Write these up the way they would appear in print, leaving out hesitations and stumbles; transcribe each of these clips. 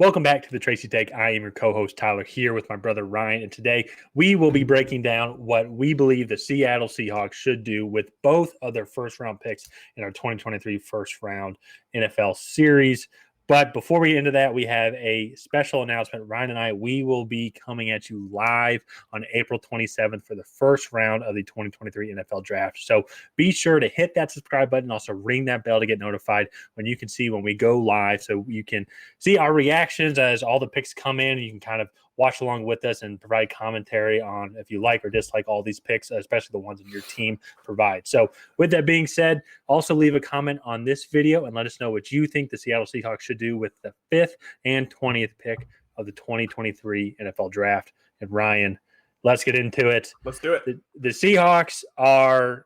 Welcome back to the Tracy Take. I am your co-host Tyler here with my brother Ryan, and today we will be breaking down what we believe the Seattle Seahawks should do with both of their first-round picks in our 2023 first-round NFL series. But before we get into that, we have a special announcement. Ryan and I, we will be coming at you live on April 27th for the first round of the 2023 NFL Draft. So be sure to hit that subscribe button, also ring that bell to get notified when you can see when we go live, so you can see our reactions as all the picks come in. You can kind of watch along with us and provide commentary on if you like or dislike all these picks, especially the ones that your team provides. So with that being said, also leave a comment on this video and let us know what you think the Seattle Seahawks should do with the 5th and 20th pick of the 2023 NFL Draft. And Ryan, let's get into it. Let's do it. The Seahawks are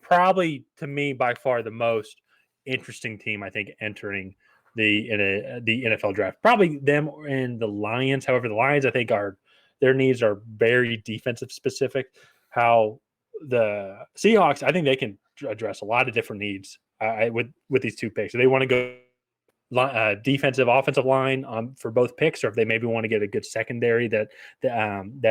probably, to me, by far the most interesting team, I think, entering the NFL Draft. Probably them and the Lions. However, the Lions, I think, their needs are very defensive specific. How the Seahawks, I think they can address a lot of different needs with these two picks. If they want to go defensive, offensive line for both picks, or if they maybe want to get a good secondary that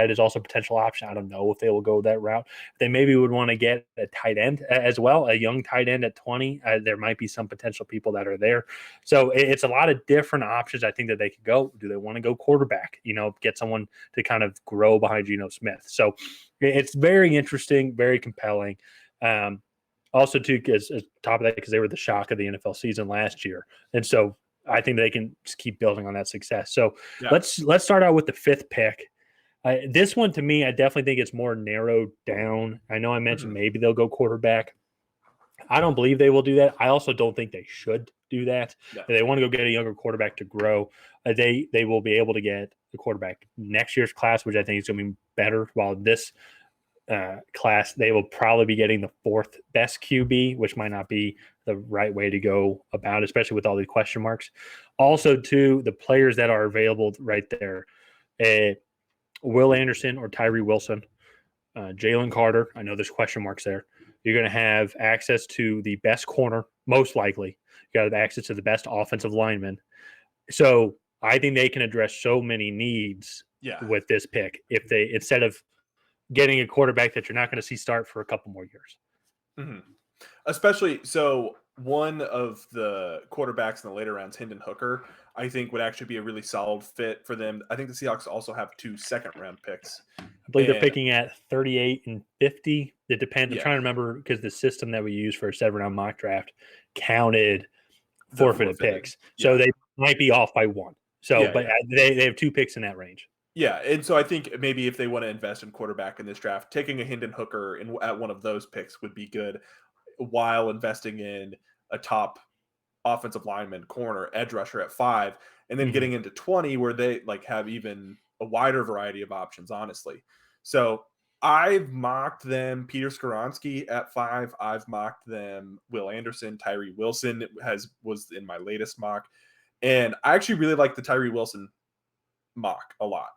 is also a potential option. I don't know if they will go that route. They maybe would want to get a tight end as well, a young tight end at 20. There might be some potential people that are there. So it's a lot of different options I think that they could go. Do they want to go quarterback? Get someone to kind of grow behind Geno Smith. So it's very interesting, very compelling. Also, too, as top of that, because they were the shock of the NFL season last year. And so I think they can just keep building on that success. So let's start out with the 5th pick. This one, to me, I definitely think it's more narrowed down. I know I mentioned maybe they'll go quarterback. I don't believe they will do that. I also don't think they should do that. No. If they want to go get a younger quarterback to grow, they will be able to get the quarterback next year's class, which I think is going to be better, while this class, they will probably be getting the 4th best QB, which might not be the right way to go about, especially with all these question marks. Also, too, the players that are available right there, Will Anderson or Tyree Wilson, Jalen Carter. I know there's question marks there. You're going to have access to the best corner, most likely. You got to have access to the best offensive lineman. So I think they can address so many needs with this pick if they, instead of getting a quarterback that you're not going to see start for a couple more years. Mm-hmm. Especially, so one of the quarterbacks in the later rounds, Hendon Hooker, I think would actually be a really solid fit for them. I think the Seahawks also have 2 second-round picks. I believe they're picking at 38 and 50. It depends. I'm trying to remember, because the system that we use for a 7-round mock draft counted forfeited picks. So they might be off by 1. So, they have 2 picks in that range. Yeah, and so I think maybe if they want to invest in quarterback in this draft, taking a Hendon Hooker at one of those picks would be good, while investing in a top offensive lineman, corner, edge rusher at 5, and then getting into 20 where they have even a wider variety of options, honestly. So I've mocked them Peter Skoronski at 5. I've mocked them Will Anderson, Tyree Wilson was in my latest mock. And I actually really like the Tyree Wilson mock a lot,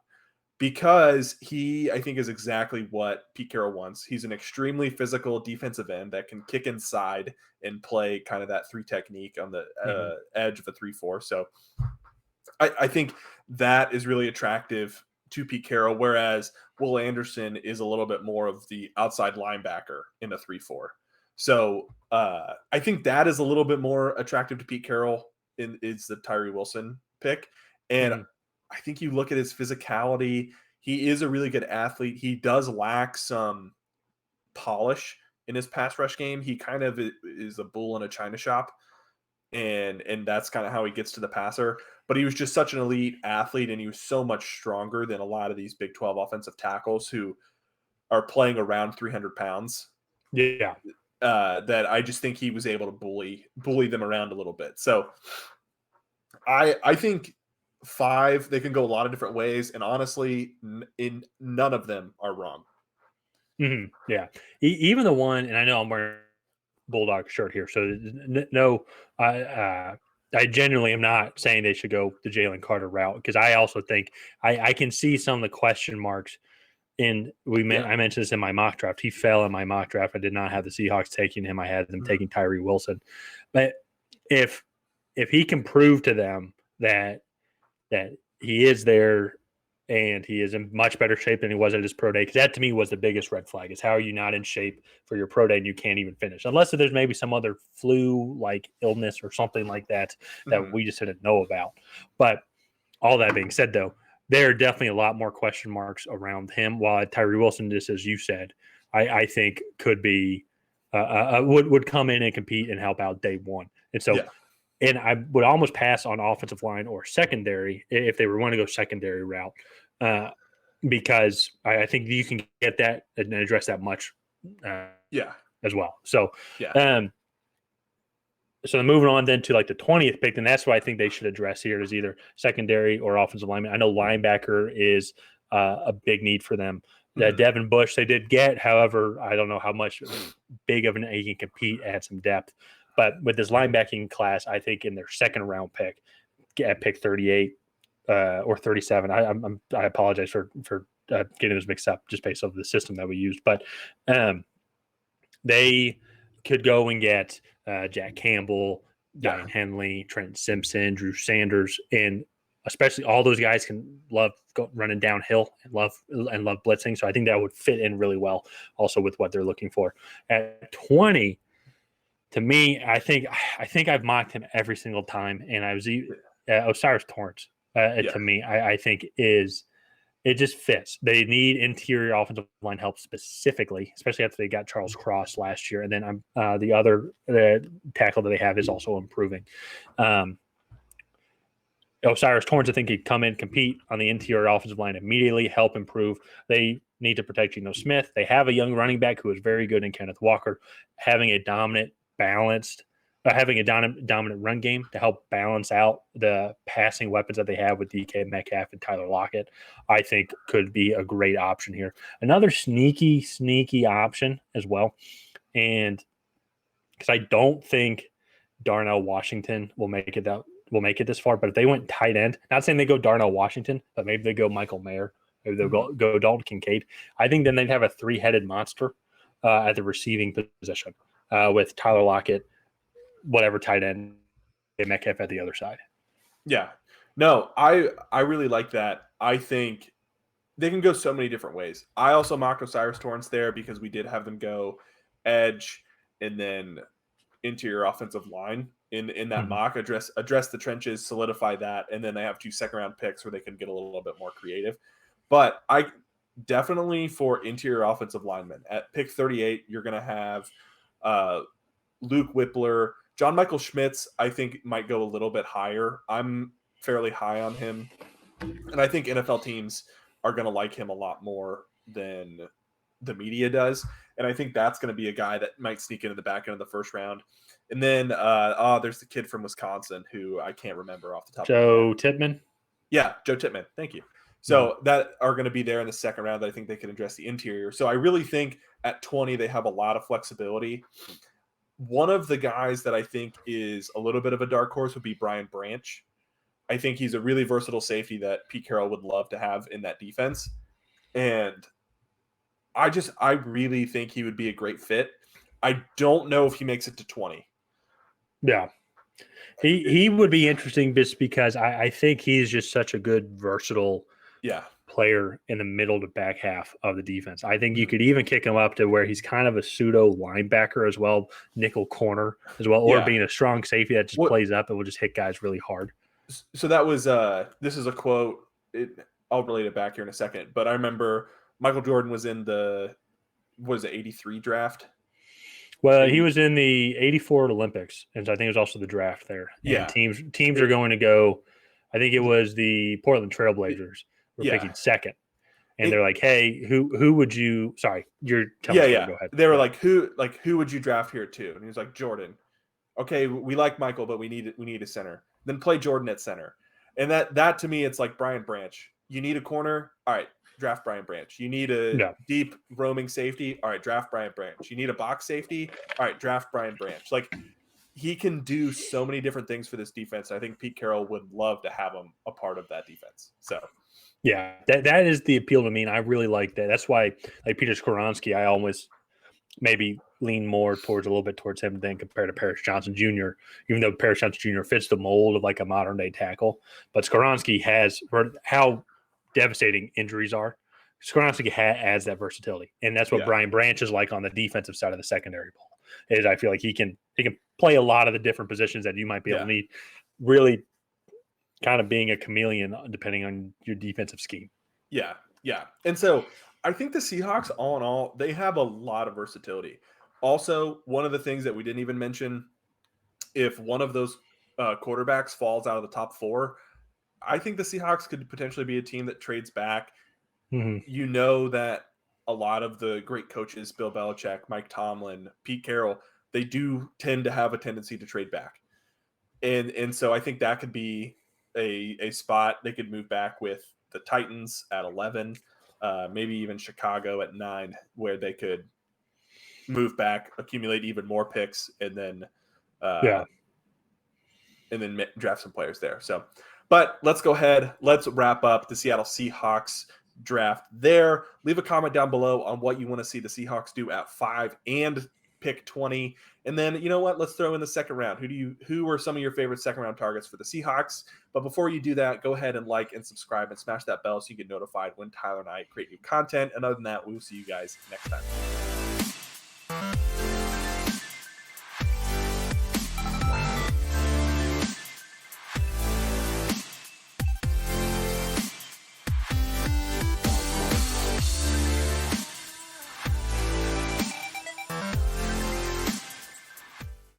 because he, I think, is exactly what Pete Carroll wants. He's an extremely physical defensive end that can kick inside and play kind of that 3 technique on the edge of a 3-4. So I think that is really attractive to Pete Carroll, whereas Will Anderson is a little bit more of the outside linebacker in a 3-4. So I think that is a little bit more attractive to Pete Carroll is the Tyree Wilson pick. And I think you look at his physicality. He is a really good athlete. He does lack some polish in his pass rush game. He kind of is a bull in a china shop, and that's kind of how he gets to the passer. But he was just such an elite athlete, and he was so much stronger than a lot of these Big 12 offensive tackles who are playing around 300 pounds. Yeah. That I just think he was able to bully them around a little bit. So I think 5, they can go a lot of different ways, and honestly, none of them are wrong. Yeah, even the one, and I know I'm wearing a Bulldog shirt here, so no, I genuinely am not saying they should go the Jalen Carter route, because I also think I can see some of the question marks. I mentioned this in my mock draft. He fell in my mock draft. I did not have the Seahawks taking him. I had them taking Tyree Wilson. But if he can prove to them that that he is there and he is in much better shape than he was at his pro day. Because that to me was the biggest red flag: is how are you not in shape for your pro day and you can't even finish, unless there's maybe some other flu like illness or something like that that we just didn't know about. But all that being said, though, there are definitely a lot more question marks around him. While Tyree Wilson, just as you said, I think could be would come in and compete and help out day one. And so, and I would almost pass on offensive line or secondary if they were going to go secondary route, because I think you can get that and address that much, as well. So, so moving on then to like the 20th pick, and that's what I think they should address here is either secondary or offensive lineman. I know linebacker is a big need for them. Devin Bush they did get, however, I don't know how much big of an he can compete at some depth. But with this linebacking class, I think in their second round pick, at pick 38 or 37, I apologize for getting those mixed up just based off the system that we used. But they could go and get Jack Campbell, Ryan Henley, Trent Simpson, Drew Sanders, and especially all those guys can love running downhill and love blitzing. So I think that would fit in really well also with what they're looking for. At 20, to me, I think I've mocked him every single time, and I was Osiris Torrance. To me, I think it just fits. They need interior offensive line help specifically, especially after they got Charles Cross last year, and then the other tackle that they have is also improving. Osiris Torrance, I think, could come in, compete on the interior offensive line immediately, help improve. They need to protect Geno Smith. They have a young running back who is very good in Kenneth Walker. Having a dominant run game to help balance out the passing weapons that they have with DK Metcalf and Tyler Lockett, I think could be a great option here. Another sneaky option as well. And because I don't think Darnell Washington will make it this far, but if they went tight end, not saying they go Darnell Washington, but maybe they go Michael Mayer, maybe they'll go Dalton Kincaid. I think then they'd have a three-headed monster at the receiving position with Tyler Lockett, whatever tight end, and Metcalf at the other side. Yeah. No, I really like that. I think they can go so many different ways. I also mocked Osiris Torrance there because we did have them go edge and then interior offensive line in that mock, address the trenches, solidify that, and then they have 2 second-round picks where they can get a little bit more creative. But I definitely for interior offensive linemen at pick 38, you're going to have Luke Whippler. John Michael Schmitz, I think, might go a little bit higher. I'm fairly high on him. And I think NFL teams are going to like him a lot more than the media does. And I think that's going to be a guy that might sneak into the back end of the first round. And then there's the kid from Wisconsin who I can't remember off the top of my head. Joe Tippmann? Yeah, Joe Tippmann. Thank you. So that are going to be there in the second round. I think they can address the interior. So I really think at 20, they have a lot of flexibility. One of the guys that I think is a little bit of a dark horse would be Brian Branch. I think he's a really versatile safety that Pete Carroll would love to have in that defense. And I really think he would be a great fit. I don't know if he makes it to 20. Yeah. He would be interesting just because I think he's just such a good, versatile player in the middle to back half of the defense. I think you could even kick him up to where he's kind of a pseudo linebacker as well, nickel corner as well, or being a strong safety that just plays up and will just hit guys really hard. So that was this is a quote. I'll relate it back here in a second, but I remember Michael Jordan was in the 83 draft. Well, he was in the 84 Olympics, and so I think it was also the draft there. And teams are going to go. I think it was the Portland Trailblazers were picking second, and they're like, "Hey, who would you?" Sorry, you're telling me. Go ahead. They were like, "Who would you draft here too?" And he was like, "Jordan." Okay, we like Michael, but we need a center. Then play Jordan at center, and that to me, it's like Brian Branch. You need a corner, all right. Draft Brian Branch. You need a deep roaming safety. All right, draft Brian Branch. You need a box safety. All right, draft Brian Branch. Like, he can do so many different things for this defense. I think Pete Carroll would love to have him a part of that defense. So, yeah, that is the appeal to me, and I really like that. That's why, like Peter Skoronski, I always maybe lean more towards a little bit towards him than compared to Paris Johnson Jr., even though Paris Johnson Jr. fits the mold of like a modern day tackle. But Skoronski has, for how devastating injuries are, Skoronski adds that versatility. And that's what Yeah. Brian Branch is like on the defensive side of the secondary ball. Is I feel like he can play a lot of the different positions that you might be able to need, really kind of being a chameleon depending on your defensive scheme. Yeah. Yeah. And so I think the Seahawks, all in all, they have a lot of versatility. Also, one of the things that we didn't even mention, if one of those quarterbacks falls out of the top 4, I think the Seahawks could potentially be a team that trades back. Mm-hmm. You know that a lot of the great coaches, Bill Belichick, Mike Tomlin, Pete Carroll, they do tend to have a tendency to trade back. And so I think that could be a spot they could move back with the Titans at 11, maybe even Chicago at 9, where they could move back, accumulate even more picks, and then draft some players there. So, but let's go ahead. Let's wrap up the Seattle Seahawks draft there. Leave a comment down below on what you want to see the Seahawks do at 5 and pick 20. And then, you know what? Let's throw in the second round. Who are some of your favorite second round targets for the Seahawks? But before you do that, go ahead and like and subscribe and smash that bell so you get notified when Tyler and I create new content. And other than that, we will see you guys next time.